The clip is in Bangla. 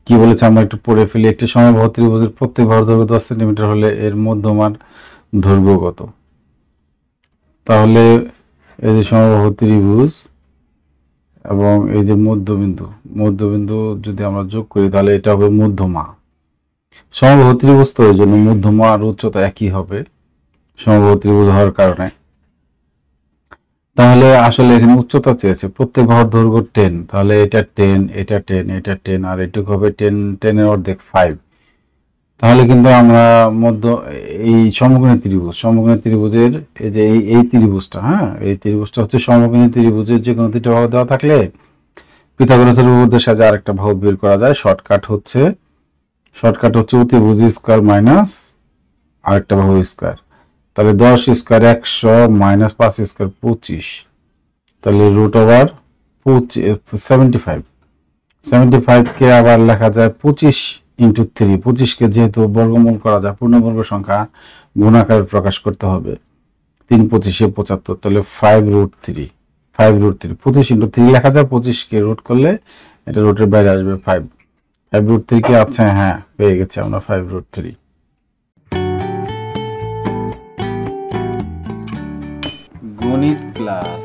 কি বলেছে আমরা একটু পড়ে ফেলি। একটি সমবাহু ত্রিভুজের প্রত্যেক বাহুর দৈর্ঘ্য 10 সেন্টিমিটার হলে এর মধ্যমার দৈর্ঘ্য কত? তাহলে এই যে সমবাহু ত্রিভুজ এবং এই যে মধ্যবিন্দু যদি আমরা যোগ করি তাহলে এটা হবে মধ্যমা। সমবাহু ত্রিভুজ তো এই জন্য মধ্যমা আর উচ্চতা একই হবে সমবাহু ত্রিভুজ হওয়ার কারণে। তাহলে আসলে এখানে উচ্চতা চেয়েছে, প্রত্যেক বাহুর দৈর্ঘ্য 10, তাহলে এটা 10, এটা 10, এটা 10 আর এটুকু হবে 10, 10 এর অর্ধেক 5। তাহলে কিন্তু আমরা এই সমকোণী ত্রিভুজের এই যে এই ত্রিভুজটা, হ্যাঁ, এই ত্রিভুজটা হচ্ছে সমকোণী ত্রিভুজের যে কোনো দুটো বাহু দেওয়া থাকলে পিথাগোরাসের উপপাদ্যের সাহায্যে আরেকটা বাহু বের করা যায়। শর্টকাট হচ্ছে অতিভুজ স্কয়ার মাইনাস আরেকটা বাহু স্কয়ার। তাহলে 10 স্কয়ার 100 মাইনাস 5 স্কয়ার 25, তাহলে √75। 75 কে আবার লেখা যায় 25 ইন্টু 3। 25 কে যেহেতু বর্গমূল করা যায়, পূর্ণবর্গ সংখ্যা গুণাকারে প্রকাশ করতে হবে। 3 25 75, তাহলে 5√3। 25 ইন্টু 3 লেখা যায়, 25 কে রুট করলে এটা রুটের বাইরে আসবে 5। 5√3 কে আচ্ছা হ্যাঁ পেয়ে গেছি আমরা 5√3। গণিত ক্লাস।